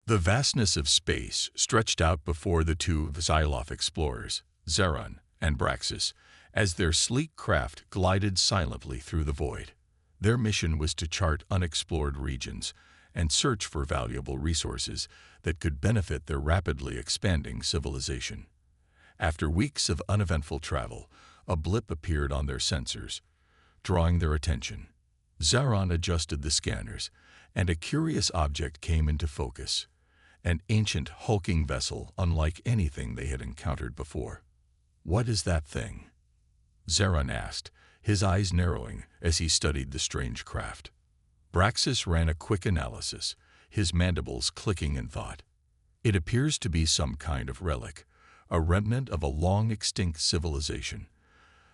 The vastness of space stretched out before the two Xyloth explorers, Zeron and Braxis, as their sleek craft glided silently through the void. Their mission was to chart unexplored regions and search for valuable resources that could benefit their rapidly expanding civilization. After weeks of uneventful travel, a blip appeared on their sensors, drawing their attention. Zeron adjusted the scanners, and a curious object came into focus. An ancient, hulking vessel unlike anything they had encountered before. "What is that thing?" Zeron asked, his eyes narrowing as he studied the strange craft. Braxis ran a quick analysis, his mandibles clicking in thought. "It appears to be some kind of relic, a remnant of a long-extinct civilization.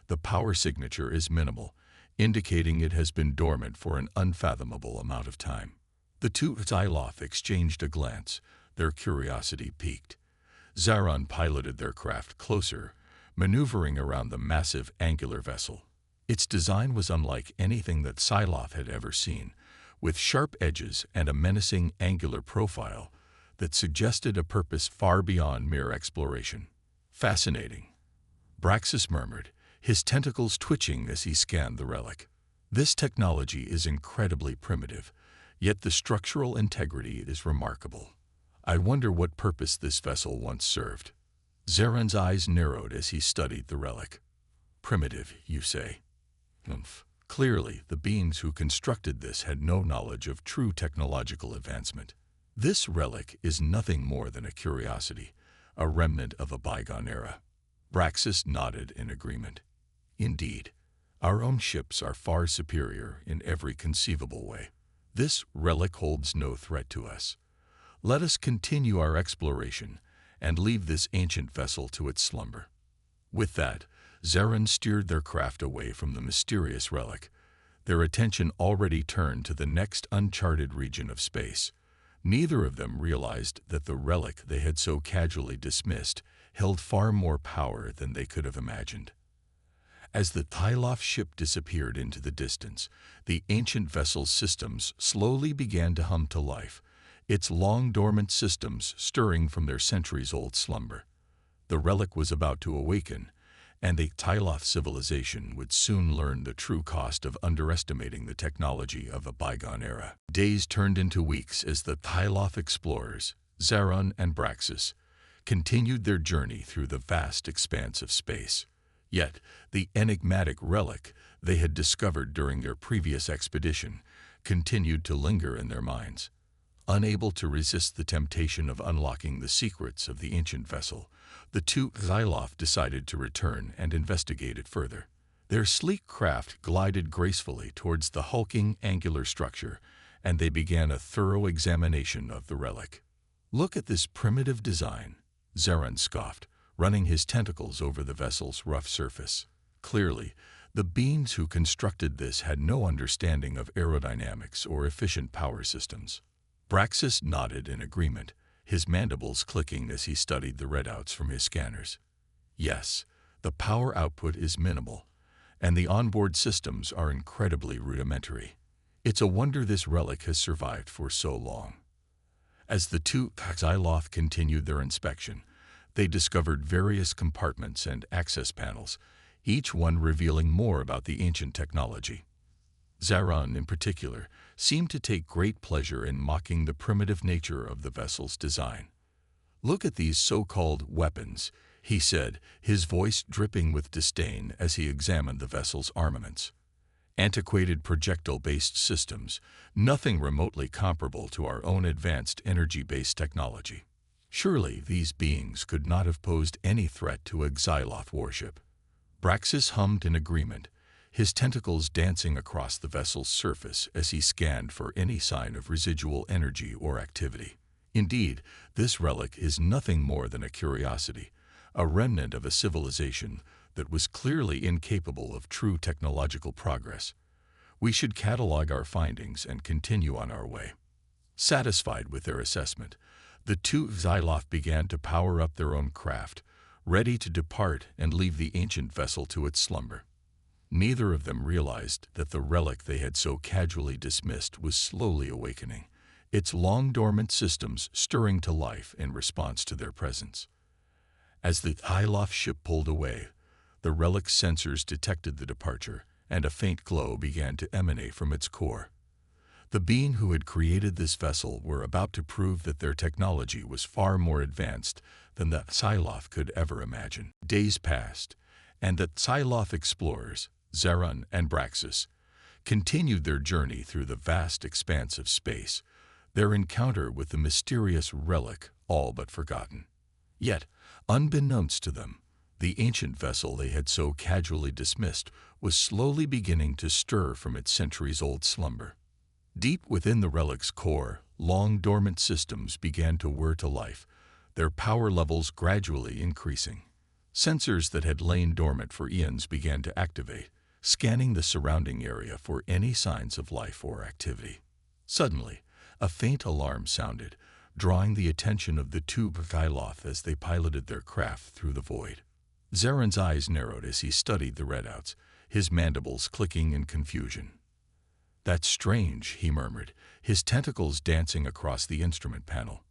The power signature is minimal, indicating it has been dormant for an unfathomable amount of time." The two Xyloth exchanged a glance, their curiosity piqued. Zeron piloted their craft closer, maneuvering around the massive angular vessel. Its design was unlike anything that Xyloth had ever seen, with sharp edges and a menacing angular profile that suggested a purpose far beyond mere exploration. "Fascinating," Braxis murmured, his tentacles twitching as he scanned the relic. "This technology is incredibly primitive, yet the structural integrity is remarkable. I wonder what purpose this vessel once served." Zeron's eyes narrowed as he studied the relic. "Primitive, you say?" "Umph. Clearly, the beings who constructed this had no knowledge of true technological advancement. This relic is nothing more than a curiosity, a remnant of a bygone era." Braxis nodded in agreement. "Indeed, our own ships are far superior in every conceivable way. This relic holds no threat to us. Let us continue our exploration and leave this ancient vessel to its slumber." With that, Zeron steered their craft away from the mysterious relic, their attention already turned to the next uncharted region of space. Neither of them realized that the relic they had so casually dismissed held far more power than they could have imagined. As the Xyloth ship disappeared into the distance, the ancient vessel's systems slowly began to hum to life, its long-dormant systems stirring from their centuries-old slumber. The relic was about to awaken, and the Xyloth civilization would soon learn the true cost of underestimating the technology of a bygone era. Days turned into weeks as the Xyloth explorers, Zeron and Braxis, continued their journey through the vast expanse of space. Yet, the enigmatic relic they had discovered during their previous expedition continued to linger in their minds. Unable to resist the temptation of unlocking the secrets of the ancient vessel, the two Xyloth decided to return and investigate it further. Their sleek craft glided gracefully towards the hulking angular structure, and they began a thorough examination of the relic. "Look at this primitive design," Zeron scoffed, running his tentacles over the vessel's rough surface. Clearly, the beings who constructed this had no understanding of aerodynamics or efficient power systems. Braxis nodded in agreement, his mandibles clicking as he studied the readouts from his scanners. "Yes, the power output is minimal, and the onboard systems are incredibly rudimentary. It's a wonder this relic has survived for so long." As the two Xyloth continued their inspection, they discovered various compartments and access panels, each one revealing more about the ancient technology. Zeron, in particular, seemed to take great pleasure in mocking the primitive nature of the vessel's design. "Look at these so-called weapons," he said, his voice dripping with disdain as he examined the vessel's armaments. "Antiquated projectile-based systems, nothing remotely comparable to our own advanced energy-based technology. Surely these beings could not have posed any threat to a Xyloth warship." Braxis hummed in agreement, his tentacles dancing across the vessel's surface as he scanned for any sign of residual energy or activity. Indeed, this relic is nothing more than a curiosity, a remnant of a civilization that was clearly incapable of true technological progress. We should catalog our findings and continue on our way. Satisfied with their assessment, the two Xyloth began to power up their own craft, ready to depart and leave the ancient vessel to its slumber. Neither of them realized that the relic they had so casually dismissed was slowly awakening, its long-dormant systems stirring to life in response to their presence. As the Hyloft ship pulled away, the Relic sensors detected the departure, and a faint glow began to emanate from its core. The being who had created this vessel were about to prove that their technology was far more advanced than the Hyloft could ever imagine. Days passed, and the Hyloft explorers, Zerun and Braxis, continued their journey through the vast expanse of space, their encounter with the mysterious Relic all but forgotten. Yet, unbeknownst to them, the ancient vessel they had so casually dismissed was slowly beginning to stir from its centuries-old slumber. Deep within the Relic's core, long-dormant systems began to whir to life, their power levels gradually increasing. Sensors that had lain dormant for eons began to activate, scanning the surrounding area for any signs of life or activity. Suddenly, a faint alarm sounded, drawing the attention of the two Hyloth as they piloted their craft through the void. Zaren's eyes narrowed as he studied the readouts, his mandibles clicking in confusion. "That's strange," he murmured, his tentacles dancing across the instrument panel.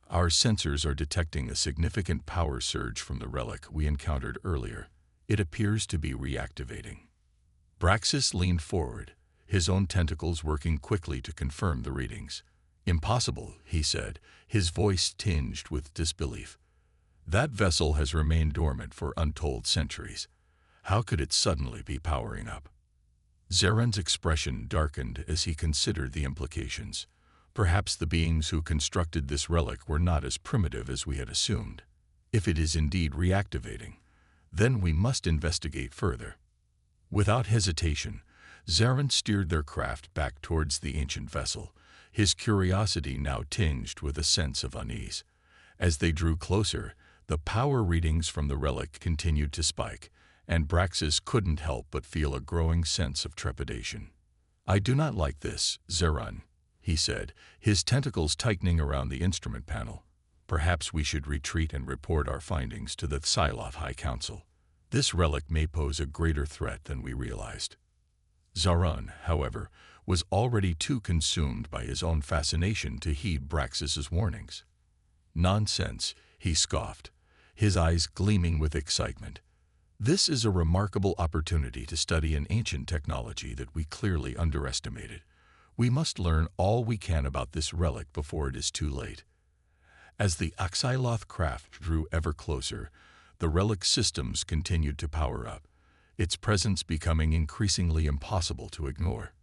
"Our sensors are detecting a significant power surge from the Relic we encountered earlier. It appears to be reactivating." Braxis leaned forward, his own tentacles working quickly to confirm the readings. "Impossible," he said, his voice tinged with disbelief. "That vessel has remained dormant for untold centuries. How could it suddenly be powering up?" Zaren's expression darkened as he considered the implications. Perhaps the beings who constructed this relic were not as primitive as we had assumed. If it is indeed reactivating, then we must investigate further. Without hesitation, Zaren steered their craft back towards the ancient vessel, his curiosity now tinged with a sense of unease. As they drew closer, the power readings from the relic continued to spike, and Braxis couldn't help but feel a growing sense of trepidation. "I do not like this, Zeren," he said, his tentacles tightening around the instrument panel. "Perhaps we should retreat and report our findings to the Psyloth High Council. This relic may pose a greater threat than we realized." Zaran, however, was already too consumed by his own fascination to heed Braxis's warnings. "Nonsense," he scoffed, his eyes gleaming with excitement. "This is a remarkable opportunity to study an ancient technology that we clearly underestimated. We must learn all we can about this relic before it is too late." As the Axyloth craft drew ever closer, the relic's systems continued to power up, its presence becoming increasingly impossible to ignore.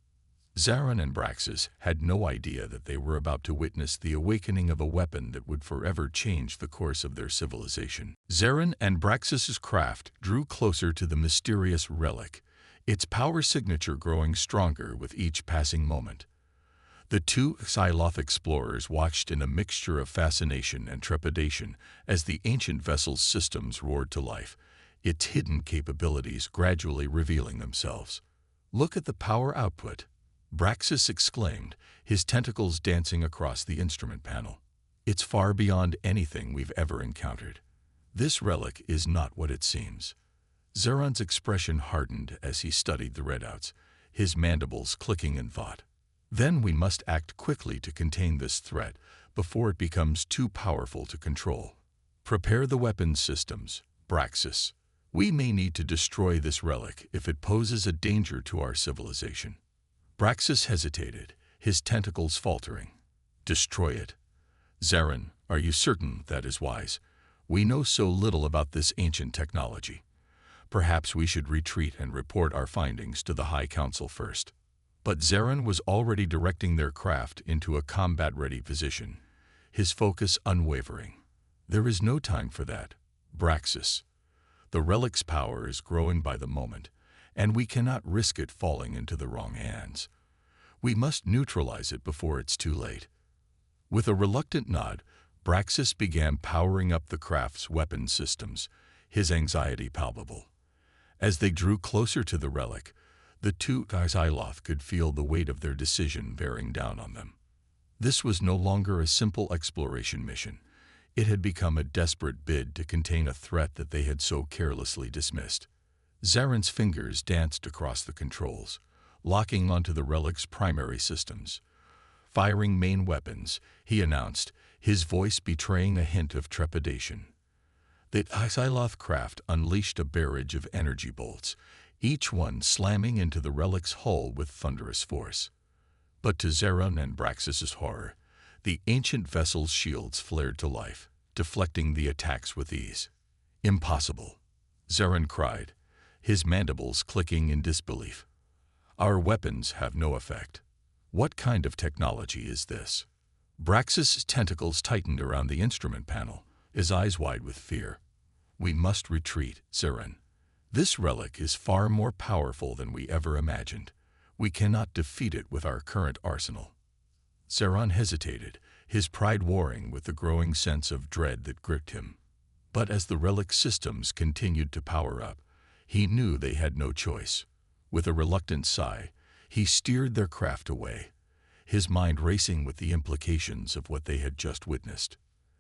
Zaren and Braxis had no idea that they were about to witness the awakening of a weapon that would forever change the course of their civilization. Zaren and Braxis's craft drew closer to the mysterious relic, its power signature growing stronger with each passing moment. The two Psyloth explorers watched in a mixture of fascination and trepidation as the ancient vessel's systems roared to life, its hidden capabilities gradually revealing themselves. "Look at the power output," Braxis exclaimed, his tentacles dancing across the instrument panel. "It's far beyond anything we've ever encountered. This relic is not what it seems." Zaren's expression hardened as he studied the readouts, his mandibles clicking in thought. "Then we must act quickly to contain this threat before it becomes too powerful to control. Prepare the weapons systems, Braxis. We may need to destroy this relic if it poses a danger to our civilization." Braxis hesitated, his tentacles faltering. "Destroy it? Zaren, are you certain that is wise? We know so little about this ancient technology. Perhaps we should retreat and report our findings to the High Council first." But Zaren was already directing their craft into a combat-ready position, his focus unwavering. "There is no time for that, Braxis. The relic's power is growing by the moment, and we cannot risk it falling into the wrong hands. We must neutralize it before it's too late." With a reluctant nod, Braxis began powering up the craft's weapon systems, his anxiety palpable. As they drew closer to the relic, the two Psyloth could feel the weight of their decision bearing down on them. This was no longer a simple exploration mission. It had become a desperate bid to contain a threat that they had so carelessly dismissed. Zaren's fingers danced across the controls, locking onto the relic's primary systems. Firing main weapons, he announced, his voice betraying a hint of trepidation. The Xyloth craft unleashed a barrage of energy bolts, each one slamming into the Relic's hull with thunderous force. But to Zaran and Braxis's horror, the ancient vessel's shields flared to life, deflecting the attacks with ease. "Impossible," Zaran cried, his mandibles clicking in disbelief. "Our weapons have no effect. What kind of technology is this?" Braxis's tentacles tightened around the instrument panel, his eyes wide with fear. "We must retreat, Zaran. This relic is far more powerful than we ever imagined. We cannot defeat it with our current arsenal." Zaran hesitated, his pride warring with the growing sense of dread that gripped him. But as the relic's systems continued to power up, he knew they had no choice. With a reluctant sigh, he steered their craft away, his mind racing with the implications of what they had just witnessed.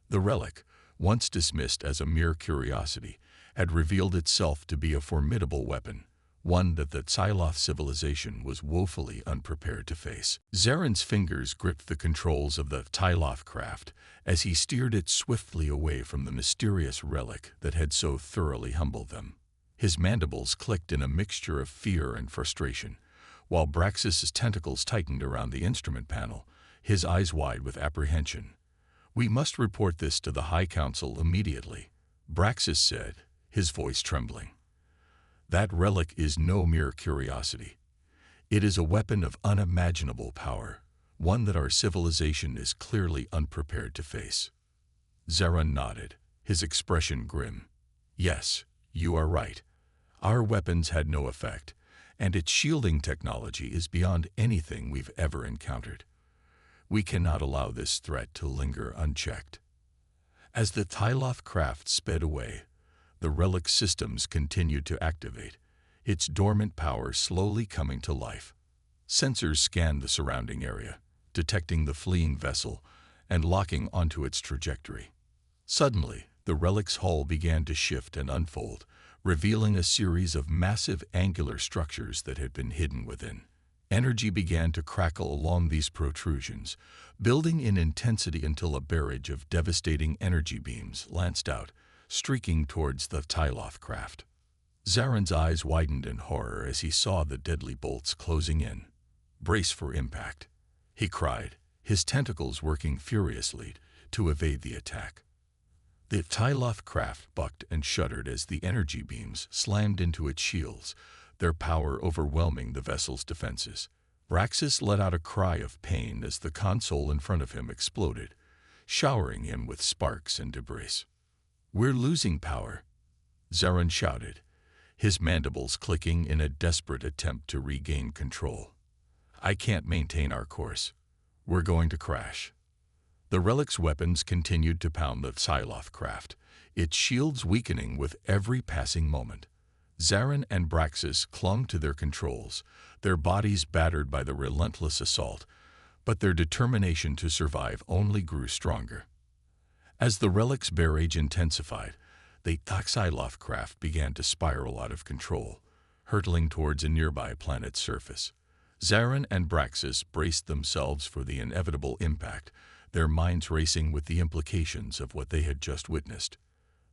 The relic, once dismissed as a mere curiosity, had revealed itself to be a formidable weapon, one that the Xyloth civilization was woefully unprepared to face. Zaran's fingers gripped the controls of the Xyloth craft as he steered it swiftly away from the mysterious relic that had so thoroughly humbled them. His mandibles clicked in a mixture of fear and frustration, while Braxis's tentacles tightened around the instrument panel, his eyes wide with apprehension. "We must report this to the High Council immediately," Braxis said, his voice trembling. "That relic is no mere curiosity. It is a weapon of unimaginable power, one that our civilization is clearly unprepared to face." Zaran nodded, his expression grim. "Yes, you are right. Our weapons had no effect, and its shielding technology is beyond anything we've ever encountered. We cannot allow this threat to linger unchecked." As the Xyloth craft sped away, the relic systems continued to activate, its dormant power slowly coming to life. Sensors scanned the surrounding area, detecting the fleeing vessel and locking onto its trajectory. Suddenly, the relic's hull began to shift and unfold, revealing a series of massive angular structures that had been hidden within. Energy began to crackle along these protrusions, building in intensity until a barrage of devastating energy beams lanced out, streaking towards the Xyloth craft. Zaran's eyes widened in horror as he saw the deadly bolts closing in. "Brace for impact," he cried, his tentacles working furiously to evade the attack. The Xyloth craft bucked and shuddered as the energy beams slammed into its shields, their power overwhelming the vessel's defenses. Braxis let out a cry of pain as the console in front of him exploded, showering him with sparks and debris. "We're losing power," Zaran shouted, his mandibles clicking in a desperate attempt to regain control. "I can't maintain our course. We're going to crash." The relic's weapons continued to pound the Xyloth craft, its shields weakening with every passing moment. Zaran and Braxis clung to their controls, their bodies battered by the relentless assault, but their determination to survive only grew stronger. As the relic's barrage intensified, the Xyloth craft began to spiral out of control, hurtling towards a nearby planet's surface. Zaran and Braxis braced themselves for the inevitable impact, their minds racing with the implications of what they had just witnessed.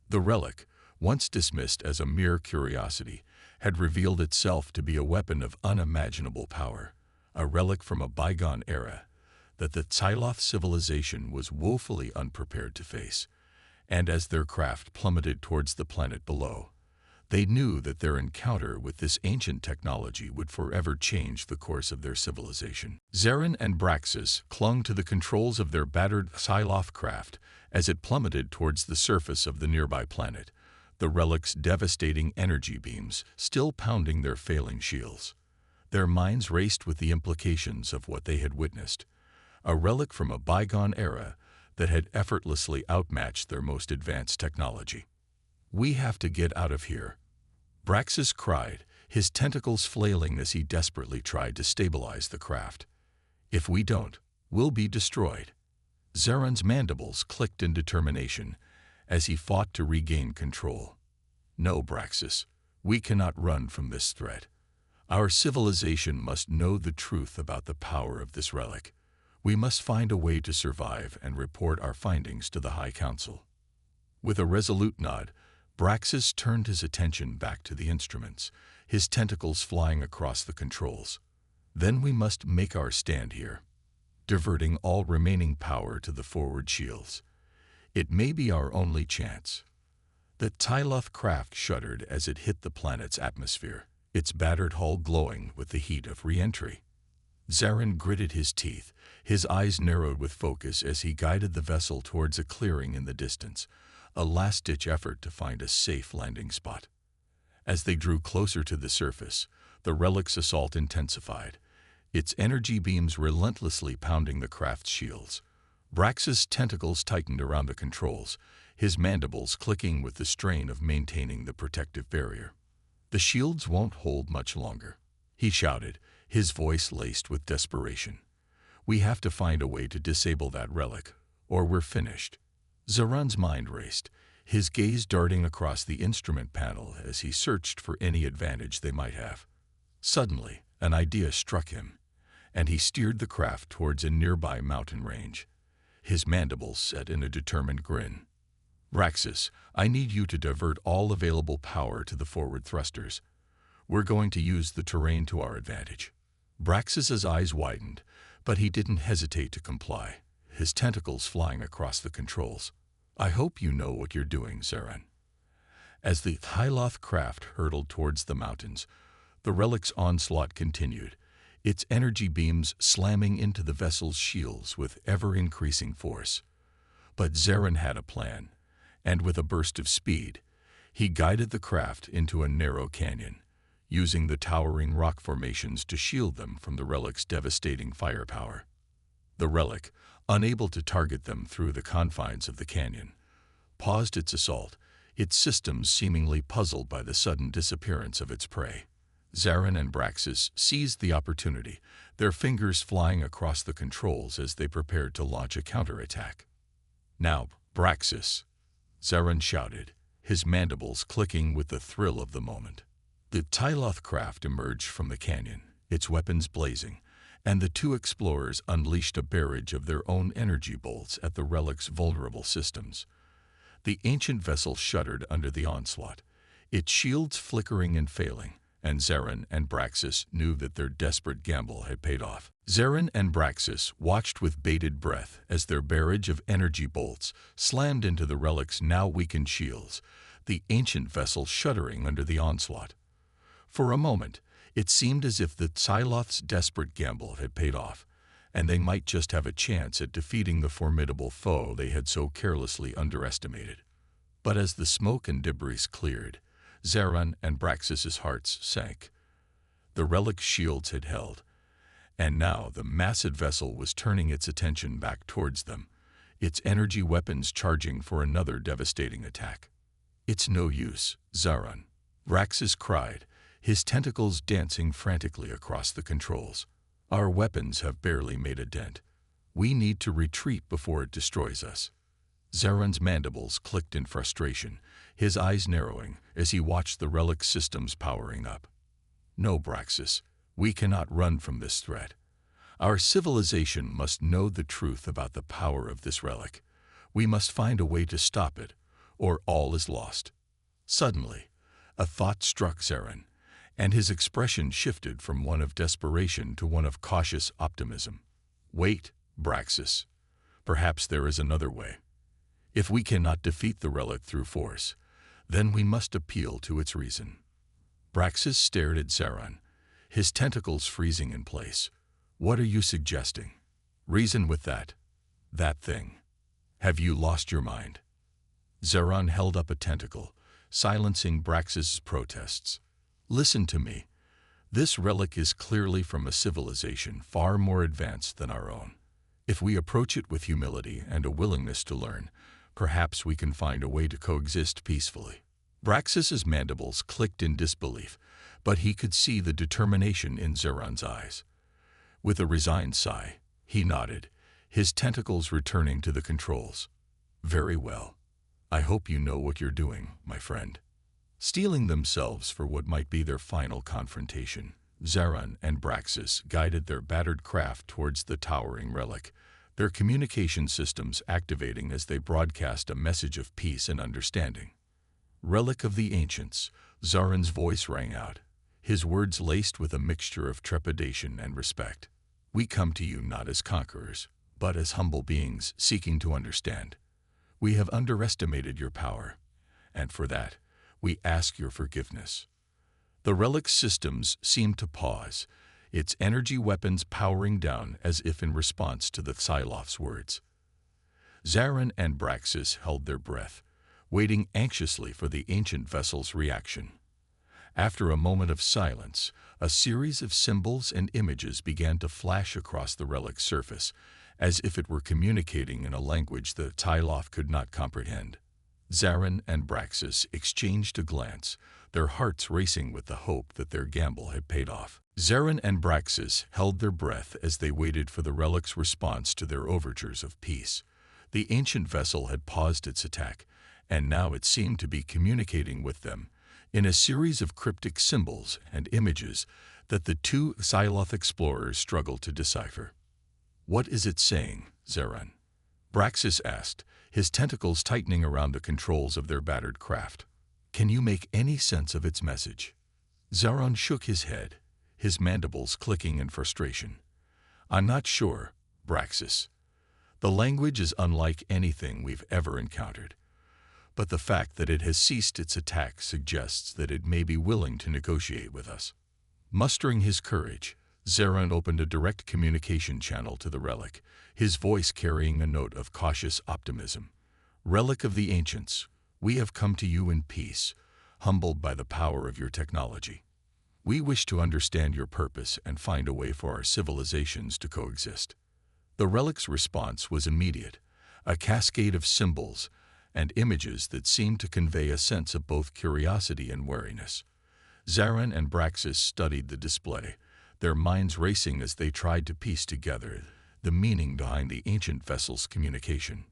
The relic, once dismissed as a mere curiosity, had revealed itself to be a weapon of unimaginable power, a relic from a bygone era that the Xyloth civilization was woefully unprepared to face. And as their craft plummeted towards the planet below, they knew that their encounter with this ancient technology would forever change the course of their civilization. Zaran and Braxis clung to the controls of their battered Xyloth craft as it plummeted towards the surface of the nearby planet, the relic's devastating energy beams still pounding their failing shields. Their minds raced with the implications of what they had witnessed, a relic from a bygone era that had effortlessly outmatched their most advanced technology. "We have to get out of here," Braxis cried, his tentacles flailing as he desperately tried to stabilize the craft. "If we don't, we'll be destroyed." Zaran's mandibles clicked in determination as he fought to regain control. "No, Braxis, we cannot run from this threat. Our civilization must know the truth about the power of this relic. We must find a way to survive and report our findings to the High Council. With a resolute nod, Braxis turned his attention back to the instruments, his tentacles flying across the controls. Then we must make our stand here, diverting all remaining power to the forward shields. It may be our only chance. The Tyloth craft shuddered as it hit the planet's atmosphere, its battered hull glowing with the heat of re-entry. Zarin gritted his teeth, his eyes narrowed with focus as he guided the vessel towards a clearing in the distance, a last-ditch effort to find a safe landing spot. As they drew closer to the surface, the Relic's assault intensified, its energy beams relentlessly pounding the craft's shields. Braxis' tentacles tightened around the controls, his mandibles clicking with the strain of maintaining the protective barrier. "The shields won't hold much longer," he shouted, his voice laced with desperation. "We have to find a way to disable that relic, or we're finished." Zaran's mind raced, his gaze darting across the instrument panel as he searched for any advantage they might have. Suddenly, an idea struck him, and he steered the craft towards a nearby mountain range, his mandibles set in a determined grin. "Braxis, I need you to divert all available power to the forward thrusters. We're going to use the terrain to our advantage." Braxis's eyes widened, but he didn't hesitate to comply, his tentacles flying across the controls. "I hope you know what you're doing, Zaran." As the Tyloth craft hurtled towards the mountains, the Relic's onslaught continued, its energy beams slamming into the vessel's shields with ever-increasing force. But Zaran had a plan, and with a burst of speed, he guided the craft into a narrow canyon, using the towering rock formations to shield them from the Relic's devastating firepower. The Relic, unable to target them through the confines of the canyon, paused its assault, its systems seemingly puzzled by the sudden disappearance of its prey. Zaran and Braxis seized the opportunity, their fingers flying across the controls as they prepared to launch a counterattack. "Now, Braxis," Zaran shouted, his mandibles clicking with the thrill of the moment. The Tyloth craft emerged from the canyon, its weapons blazing, and the two explorers unleashed a barrage of their own energy bolts at the Relic's vulnerable systems. The ancient vessel shuddered under the onslaught, its shields flickering and failing, and Zaran and Braxis knew that their desperate gamble had paid off. Zaran and Braxis watched with bated breath as their barrage of energy bolts slammed into the Relic's now weakened shields, the ancient vessel shuddering under the onslaught. For a moment, it seemed as if the Tyloth's desperate gamble had paid off, and they might just have a chance at defeating the formidable foe they had so carelessly underestimated. But as the smoke and debris cleared, Zaran and Braxis's hearts sank. The Relic's shields had held, and now the massive vessel was turning its attention back towards them, its energy weapons charging for another devastating attack. "It's no use, Zaran," Braxis cried, his tentacles dancing frantically across the controls. "Our weapons have barely made a dent. We need to retreat before it destroys us." Zaran's mandibles clicked in frustration, his eyes narrowing as he watched the Relic systems powering up. "No, Braxis, we cannot run from this threat. Our civilization must know the truth about the power of this relic. We must find a way to stop it, or all is lost." Suddenly, a thought struck Zaran, and his expression shifted from one of desperation to one of cautious optimism. "Wait, Braxis. Perhaps there is another way. If we cannot defeat the relic through force, then we must appeal to its reason." Braxis stared at Zaran, his tentacles freezing in place. "What are you suggesting? Reason with that thing. Have you lost your mind?" Zaran held up a tentacle, silencing Braxis' protests. "Listen to me. This relic is clearly from a civilization far more advanced than our own. If we approach it with humility and a willingness to learn, perhaps we can find a way to coexist peacefully." Braxis's mandibles clicked in disbelief, but he could see the determination in Zaran's eyes. With a resigned sigh, he nodded, his tentacles returning to the controls. "Very well. I hope you know what you're doing, my friend." Steeling themselves for what might be their final confrontation, Zaran and Braxis guided their battered craft towards the towering relic, their communication systems activating as they broadcast a message of peace and understanding. "Relic of the Ancients," Zaran's voice rang out, his words laced with a mixture of trepidation and respect. "We come to you not as conquerors, but as humble beings seeking to understand. We have underestimated your power, and for that, we ask your forgiveness." The relic's systems seemed to pause, its energy weapons powering down as if in response to the Psylof's words. Zaran and Braxis held their breath, waiting anxiously for the ancient vessel's reaction. After a moment of silence, a series of symbols and images began to flash across the relic's surface, as if it were communicating in a language the Psylof could not comprehend. Zaran and Braxis exchanged a glance, their hearts racing with the hope that their gamble had paid off. Zaran and Braxis held their breath as they waited for the relic's response to their overtures of peace. The ancient vessel had paused its attack, and now it seemed to be communicating with them in a series of cryptic symbols and images that the two Psyloth explorers struggled to decipher. "What is it saying, Zaran?" Braxis asked, his tentacles tightening around the controls of their battered craft. "Can you make any sense of its message?" Zaran shook his head, his mandibles clicking in frustration. "I'm not sure, Braxis. The language is unlike anything we've ever encountered, but the fact that it has ceased its attack suggests that it may be willing to negotiate with us." Mustering his courage, Zaran opened a direct communication channel to the relic, his voice carrying a note of cautious optimism. "Relic of the Ancients, we have come to you in peace, humbled by the power of your technology. We wish to understand your purpose and find a way for our civilizations to coexist." The relic's response was immediate, a cascade of symbols and images that seemed to convey a sense of both curiosity and wariness. Zaran and Braxis studied the display, their minds racing as they tried to piece together the meaning behind the ancient vessel's communication.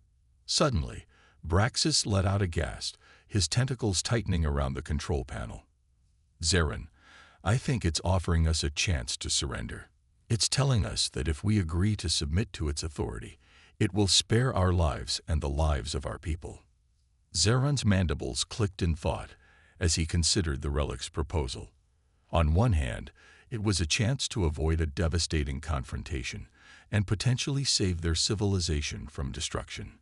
Suddenly, Braxis let out a gasp, his tentacles tightening around the control panel. "Zaran, I think it's offering us a chance to surrender. It's telling us that if we agree to submit to its authority, it will spare our lives and the lives of our people." Zaran's mandibles clicked in thought as he considered the relic's proposal. On one hand, it was a chance to avoid a devastating confrontation and potentially save their civilization from destruction.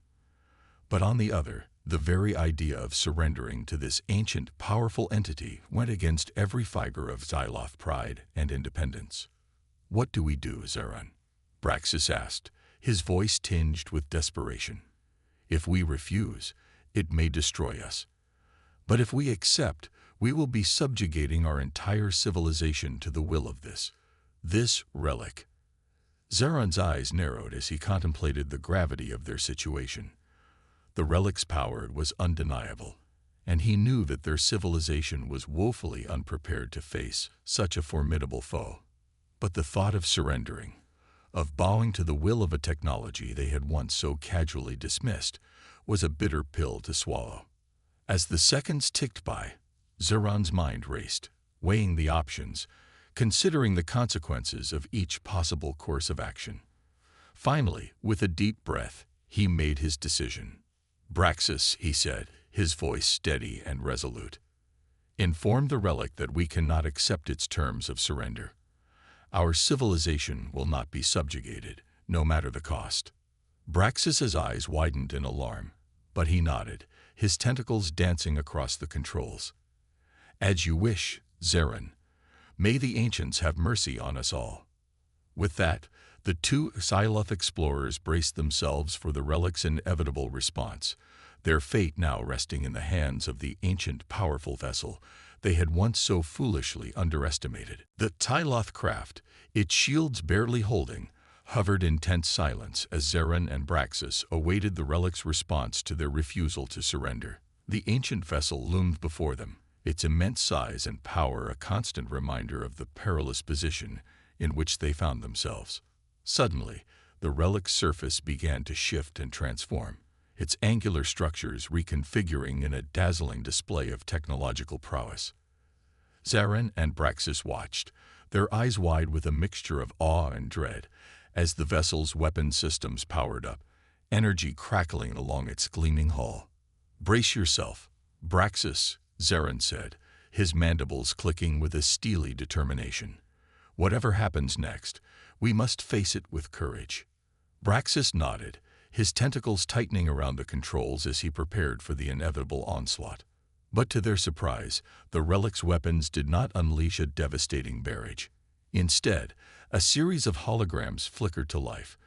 But on the other, the very idea of surrendering to this ancient, powerful entity went against every fiber of Psyloth pride and independence. "What do we do, Zaran?" Braxis asked, his voice tinged with desperation. "If we refuse, it may destroy us. But if we accept, we will be subjugating our entire civilization to the will of this relic." Zaran's eyes narrowed as he contemplated the gravity of their situation. The relic's power was undeniable, and he knew that their civilization was woefully unprepared to face such a formidable foe. But the thought of surrendering, of bowing to the will of a technology they had once so casually dismissed, was a bitter pill to swallow. As the seconds ticked by, Zaran's mind raced, weighing the options, considering the consequences of each possible course of action. Finally, with a deep breath, he made his decision. "Braxis," he said, his voice steady and resolute, "inform the relic that we cannot accept its terms of surrender. Our civilization will not be subjugated, no matter the cost." Braxis's eyes widened in alarm, but he nodded, his tentacles dancing across the controls. "As you wish, Zaran. May the Ancients have mercy on us all." With that, the two Psyloth explorers braced themselves for the relic's inevitable response, their fate now resting in the hands of the ancient, powerful vessel they had once so foolishly underestimated. The Psyloth craft, its shields barely holding, hovered in tense silence as Zaran and Braxis awaited the relic's response to their refusal to surrender. The ancient vessel loomed before them, its immense size and power a constant reminder of the perilous position in which they found themselves. Suddenly, the relic's surface began to shift and transform, its angular structures reconfiguring in a dazzling display of technological prowess. Zaran and Braxis watched, their eyes wide with a mixture of awe and dread, as the vessel's weapon systems powered up, energy crackling along its gleaming hull. "Brace yourself, Braxis," Zaran said, his mandibles clicking with a steely determination. "Whatever happens next, we must face it with courage." Braxis nodded, his tentacles tightening around the controls as he prepared for the inevitable onslaught. But to their surprise, the Relic's weapons did not unleash a devastating barrage. Instead, a series of holograms flickered to life,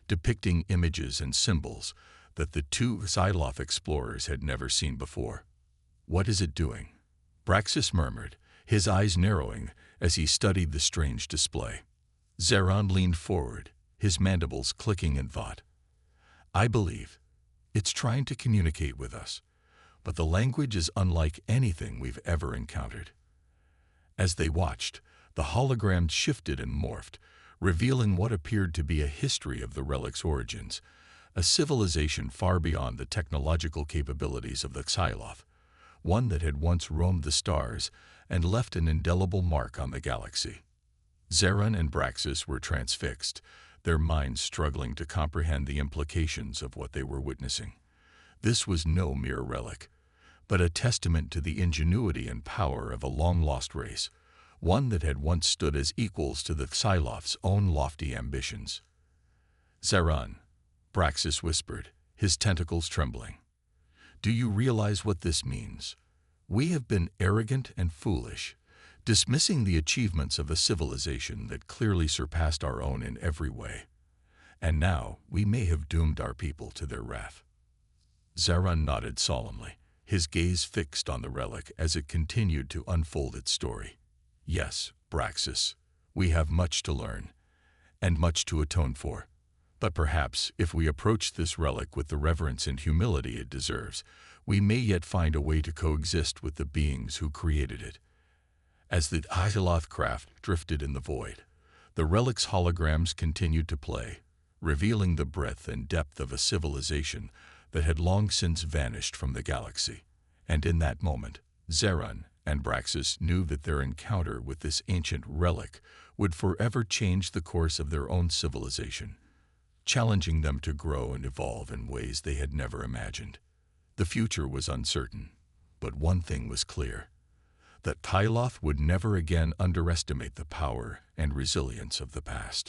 depicting images and symbols that the two Xyloth explorers had never seen before. "What is it doing?" Braxis murmured, his eyes narrowing as he studied the strange display. Zaran leaned forward, his mandibles clicking in thought. "I believe it's trying to communicate with us, but the language is unlike anything we've ever encountered." As they watched, the hologram shifted and morphed, revealing what appeared to be a history of the Relic's origins, a civilization far beyond the technological capabilities of the Xyloth, one that had once roamed the stars and left an indelible mark on the galaxy. Zaran and Braxis were transfixed, their minds struggling to comprehend the implications of what they were witnessing. This was no mere relic, but a testament to the ingenuity and power of a long-lost race, one that had once stood as equals to the Xyloth's own lofty ambitions. "Zaran," Braxis whispered, his tentacles trembling. "Do you realize what this means? We have been arrogant and foolish, dismissing the achievements of a civilization that clearly surpassed our own in every way. And now we may have doomed our people to their wrath." Zaran nodded solemnly, his gaze fixed on the relic as it continued to unfold its story. "Yes, Braxis, we have much to learn, and much to atone for. But perhaps, if we approach this relic with the reverence and humility it deserves, we may yet find a way to coexist with the beings who created it." As the Xyloth craft drifted in the void, the relic's holograms continued to play, revealing the breadth and depth of a civilization that had long since vanished from the galaxy. And in that moment, Zaran and Braxis knew that their encounter with this ancient relic would forever change the course of their own civilization, challenging them to grow and evolve in ways they had never imagined. The future was uncertain, but one thing was clear: that Xyloth would never again underestimate the power and resilience of the past.